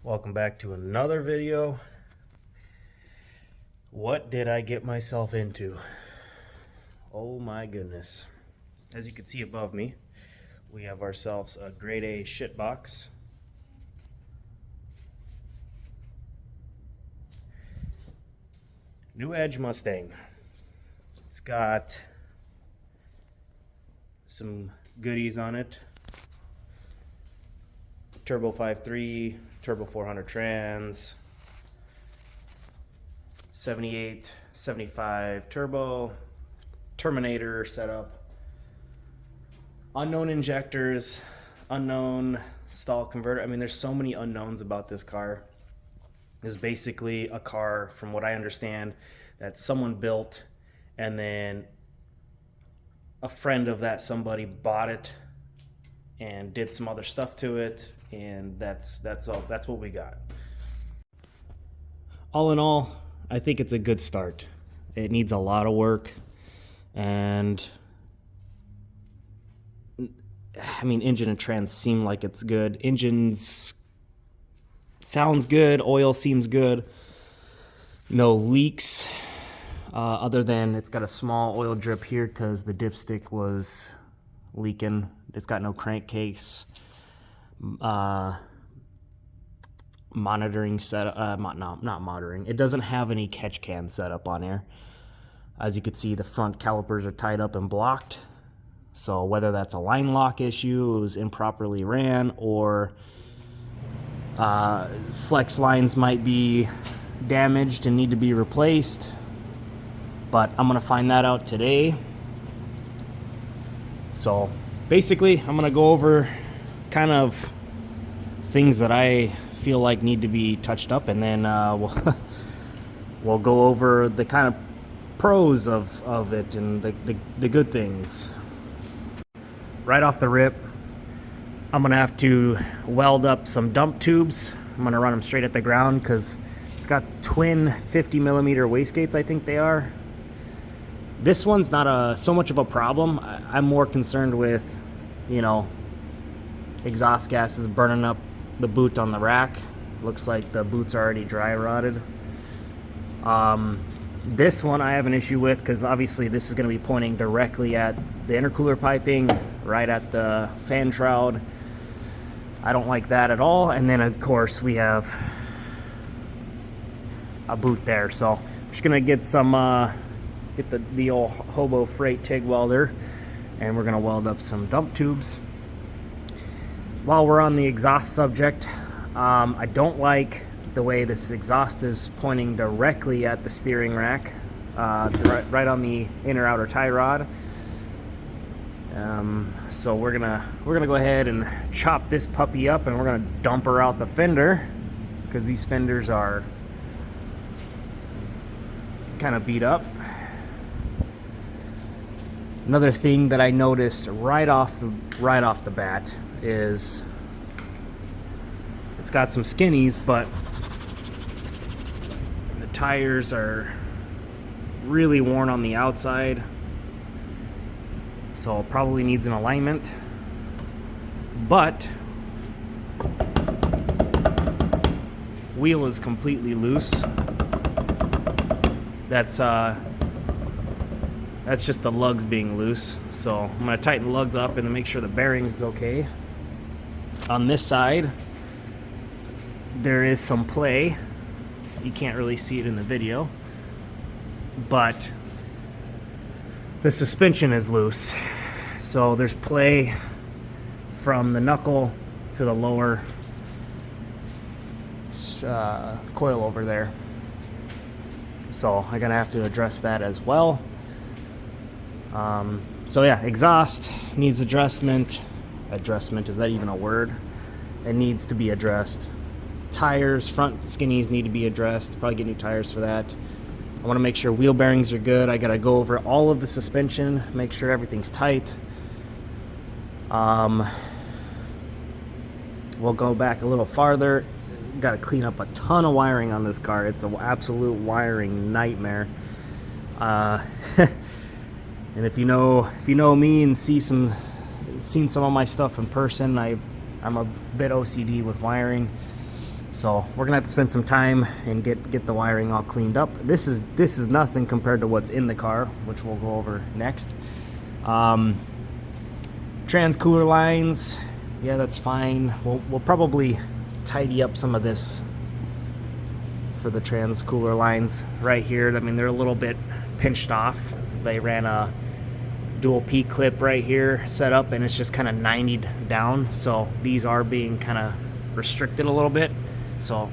Welcome back to another video. What did I get myself into? Oh my goodness. As you can see above me, we have ourselves a grade A shit box. New Edge Mustang. It's got some goodies on it. Turbo 5.3, Turbo 400 trans, 78, 75 turbo, Terminator setup, unknown injectors, unknown stall converter. I mean, there's so many unknowns about this car. It's basically a car, from what I understand, that someone built and then a friend of that somebody bought it and did some other stuff to it, and that's what we got. All in all, I think it's a good start. It needs a lot of work, and I mean, engine and trans seem like it's good. Engines sounds good, oil seems good, no leaks, other than it's got a small oil drip here because the dipstick was leaking. It's got no crankcase monitoring setup. Not monitoring. It doesn't have any catch can setup on here. As you can see, the front calipers are tied up and blocked. So whether that's a line lock issue, it was improperly ran, or flex lines might be damaged and need to be replaced. But I'm gonna find that out today. So basically, I'm gonna go over kind of things that I feel like need to be touched up, and then we'll go over the kind of pros of it and the good things. Right off the rip, I'm gonna have to weld up some dump tubes. I'm gonna run them straight at the ground because it's got twin 50mm wastegates, I think they are. This one's not so much of a problem. I'm more concerned with, you know, exhaust gases burning up the boot on the rack. Looks like the boot's already dry rotted. This one I have an issue with because obviously this is going to be pointing directly at the intercooler piping, right at the fan shroud. I don't like that at all. And then of course we have a boot there. So I'm just going to get some get the old Hobo Freight TIG welder, and we're gonna weld up some dump tubes. While we're on the exhaust subject, I don't like the way this exhaust is pointing directly at the steering rack, right on the inner outer tie rod. So we're gonna go ahead and chop this puppy up, and we're gonna dump her out the fender because these fenders are kind of beat up. Another thing that I noticed right off the bat is it's got some skinnies, but the tires are really worn on the outside, so it probably needs an alignment. But wheel is completely loose. That's just the lugs being loose. So I'm gonna tighten the lugs up and make sure the bearing is okay. On this side, there is some play. You can't really see it in the video, but the suspension is loose. So there's play from the knuckle to the lower coil over there. So I'm gonna have to address that as well. So yeah, exhaust needs adjustment. Adjustment, is that even a word? It needs to be addressed. Tires, front skinnies need to be addressed. Probably get new tires for that. I want to make sure wheel bearings are good. I gotta go over all of the suspension, make sure everything's tight. We'll go back a little farther. Gotta clean up a ton of wiring on this car. It's an absolute wiring nightmare. And if you know me and seen some of my stuff in person, I'm a bit OCD with wiring. So we're gonna have to spend some time and get the wiring all cleaned up. This is nothing compared to what's in the car, which we'll go over next. Trans cooler lines, yeah, that's fine. We'll probably tidy up some of this for the trans cooler lines right here. I mean, they're a little bit pinched off. They ran a dual P clip right here set up, and it's just kind of 90'd down. So these are being kind of restricted a little bit. So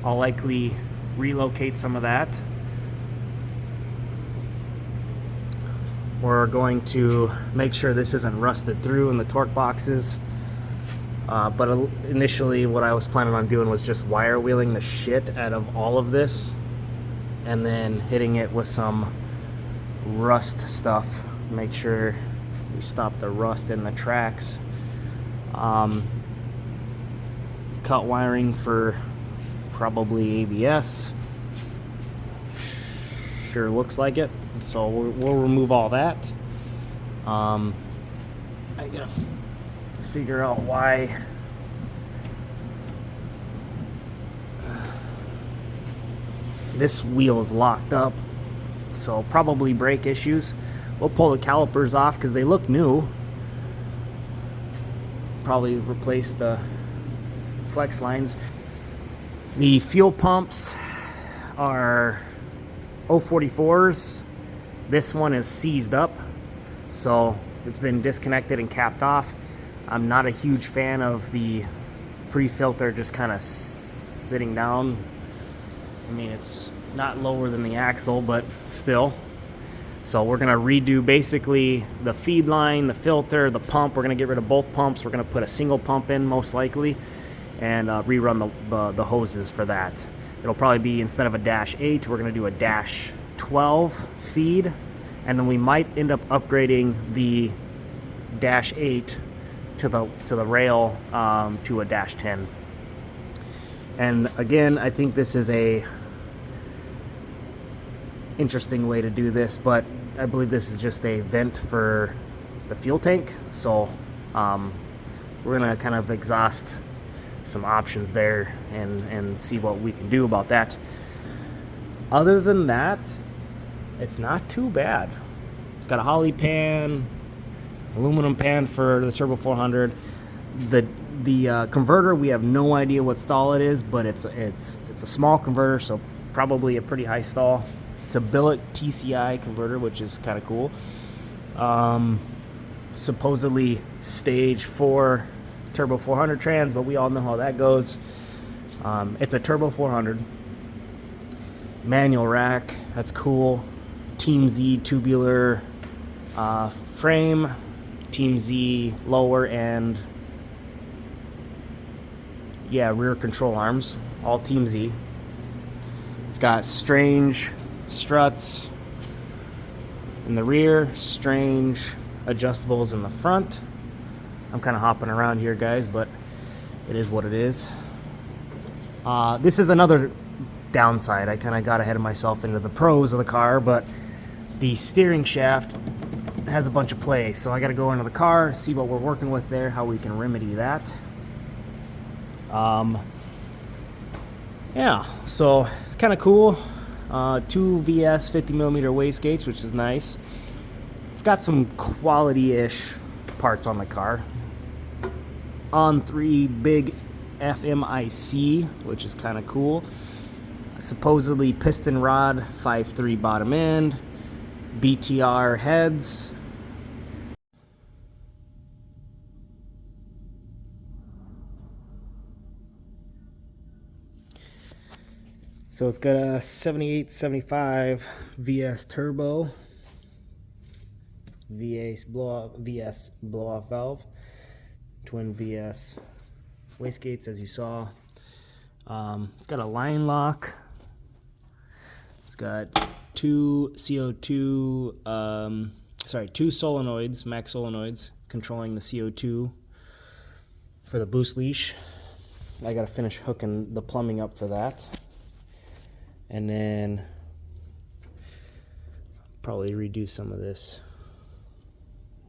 I'll likely relocate some of that. We're going to make sure this isn't rusted through in the torque boxes. But initially what I was planning on doing was just wire wheeling the shit out of all of this and then hitting it with some rust stuff. Make sure we stop the rust in the tracks. Cut wiring for probably ABS. Sure looks like it. So we'll remove all that. I gotta figure out why this wheel is locked up. So probably brake issues. We'll pull the calipers off because they look new. Probably replace the flex lines. The fuel pumps are 044s. This one is seized up, so it's been disconnected and capped off. I'm not a huge fan of the pre-filter just kind of sitting down. I mean, it's not lower than the axle, but still. So we're gonna redo basically the feed line, the filter, the pump. We're gonna get rid of both pumps. We're gonna put a single pump in most likely and rerun the hoses for that. It'll probably be, instead of a -8, we're gonna do a -12 feed, and then we might end up upgrading the -8 to the rail to a -10. And again, I think this is a interesting way to do this, but I believe this is just a vent for the fuel tank. So we're gonna kind of exhaust some options there and see what we can do about that. Other than that, it's not too bad. It's got a Holley pan, aluminum pan for the Turbo 400. The converter, we have no idea what stall it is, but it's a small converter, so probably a pretty high stall. It's a billet TCI converter, which is kind of cool. Supposedly stage 4 Turbo 400 trans, but we all know how that goes. It's a Turbo 400 manual rack. That's cool. Team Z tubular frame, Team Z lower and rear control arms, all Team Z. It's got strange struts in the rear, strange adjustables in the front. I'm kind of hopping around here, guys, but it is what it is. This is another downside. I kind of got ahead of myself into the pros of the car, but the steering shaft has a bunch of play, so I got to go into the car, see what we're working with there, how we can remedy that. So it's kind of cool. 2 VS 50mm waste gates, which is nice. It's got some quality-ish parts on the car. On 3 big FMIC, which is kind of cool. Supposedly piston rod, 5.3 bottom end, BTR heads. So it's got a 7875 VS turbo, VS blow off valve, twin VS wastegates, as you saw. It's got a line lock. It's got two solenoids, max solenoids, controlling the CO2 for the boost leash. I gotta finish hooking the plumbing up for that. And then probably redo some of this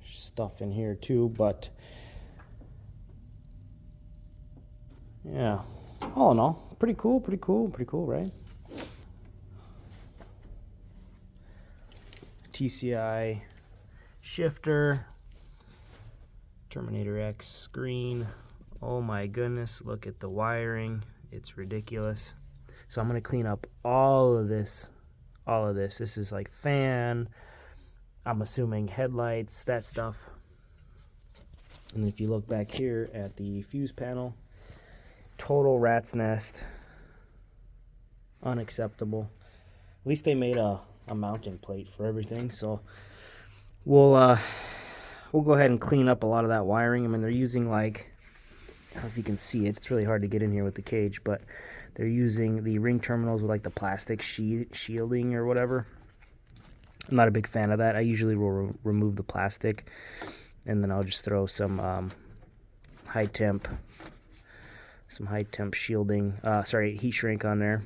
stuff in here too, but yeah, all in all, Pretty cool, right? TCI shifter, Terminator X screen. Oh my goodness, look at the wiring. It's ridiculous. So I'm gonna clean up all of this. This is like fan, I'm assuming headlights, that stuff. And if you look back here at the fuse panel, total rat's nest. Unacceptable. At least they made a mounting plate for everything, so we'll go ahead and clean up a lot of that wiring. I mean, they're using, like, I don't know if you can see it, it's really hard to get in here with the cage, but they're using the ring terminals with like the plastic shielding or whatever. I'm not a big fan of that. I usually will remove the plastic, and then I'll just throw some high temp shielding, heat shrink on there.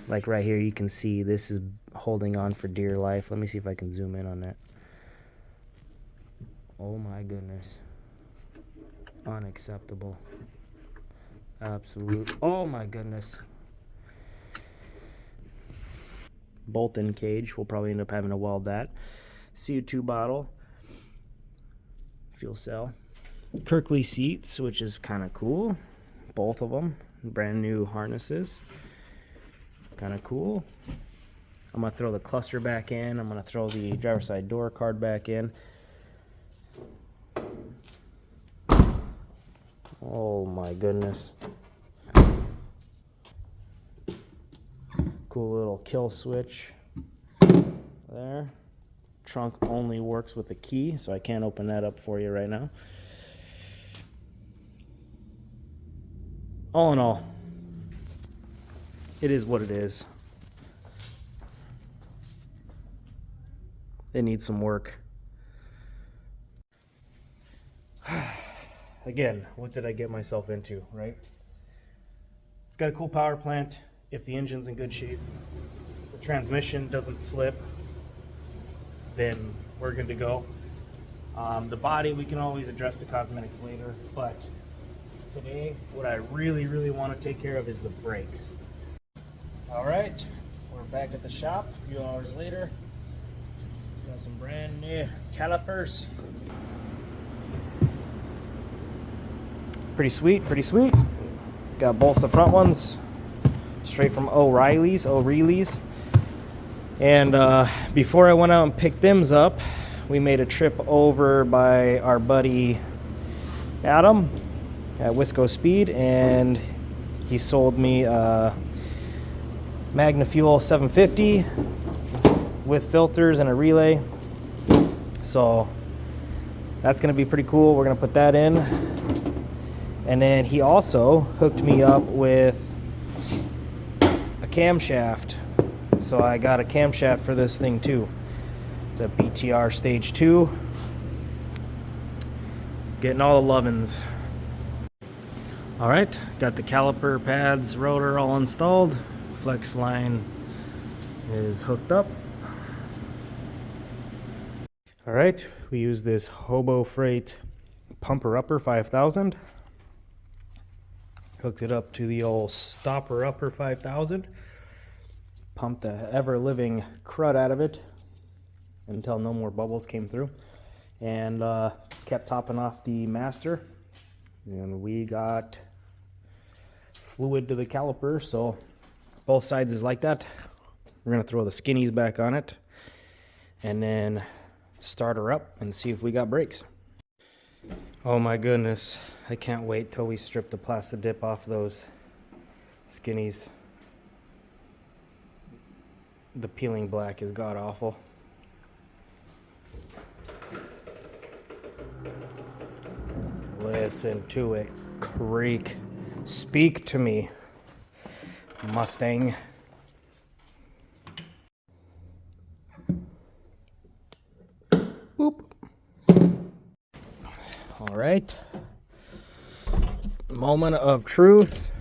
Like right here, you can see this is holding on for dear life. Let me see if I can zoom in on that. Oh my goodness. Unacceptable. Absolute. Oh my goodness. Bolt-in cage. We'll probably end up having to weld that. CO2 bottle. Fuel cell. Kirkley seats, which is kind of cool. Both of them. Brand new harnesses. Kind of cool. I'm going to throw the cluster back in. I'm going to throw the driver's side door card back in. Oh my goodness. Cool little kill switch there. Trunk only works with a key, so I can't open that up for you right now. All in all, it is what it is. It needs some work. Again, what did I get myself into, right? It's got a cool power plant. If the engine's in good shape, the transmission doesn't slip, then we're good to go. The body, we can always address the cosmetics later, but today, what I really, really want to take care of is the brakes. All right, we're back at the shop a few hours later. Got some brand new calipers. Pretty sweet, pretty sweet. Got both the front ones straight from O'Reilly's. And before I went out and picked them up, we made a trip over by our buddy Adam at Wisco Speed, and he sold me a Magna Fuel 750 with filters and a relay. So that's going to be pretty cool. We're going to put that in. And then he also hooked me up with a camshaft. So I got a camshaft for this thing too. It's a BTR Stage 2. Getting all the lovin's. All right, got the caliper pads, rotor all installed. Flex line is hooked up. All right, we use this Hobo Freight Pumper Upper 5000. Hooked it up to the old Stopper Upper 5000. Pumped the ever-living crud out of it until no more bubbles came through. And kept topping off the master. And we got fluid to the caliper, so both sides is like that. We're going to throw the skinnies back on it and then start her up and see if we got brakes. Oh my goodness, I can't wait till we strip the plastic dip off those skinnies. The peeling black is god awful. Listen to it creak. Speak to me, Mustang. Oop. All right. Moment of truth.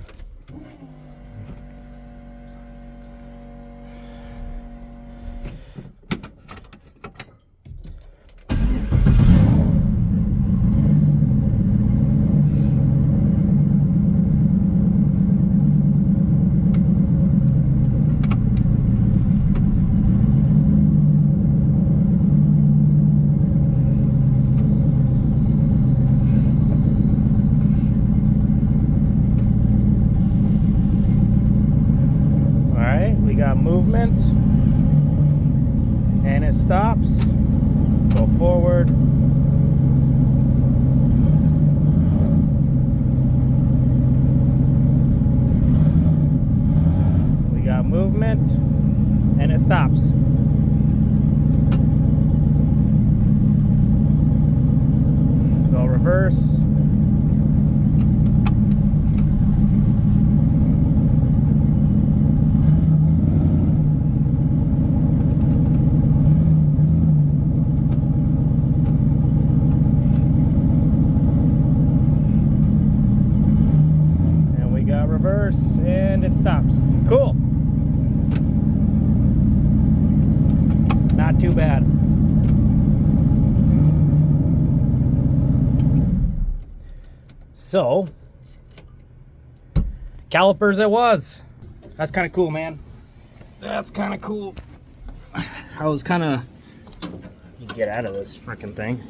We got movement, and it stops. Go forward. We got movement, and it stops. Go reverse. Reverse, and it stops. Cool. Not too bad. So, calipers it was. That's kind of cool, man. That's kind of cool. I was kind of get out of this freaking thing.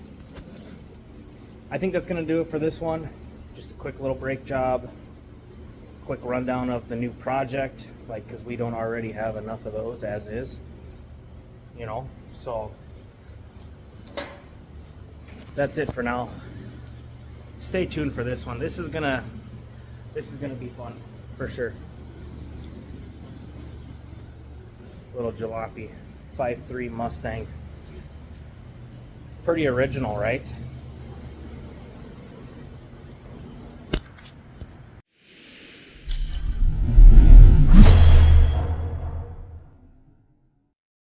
I think that's gonna do it for this one. Just a quick little brake job. Quick rundown of the new project, like, because we don't already have enough of those as is, you know. So that's it for now. Stay tuned for this one. This is gonna be fun for sure. Little jalopy 5.3 Mustang, pretty original, right?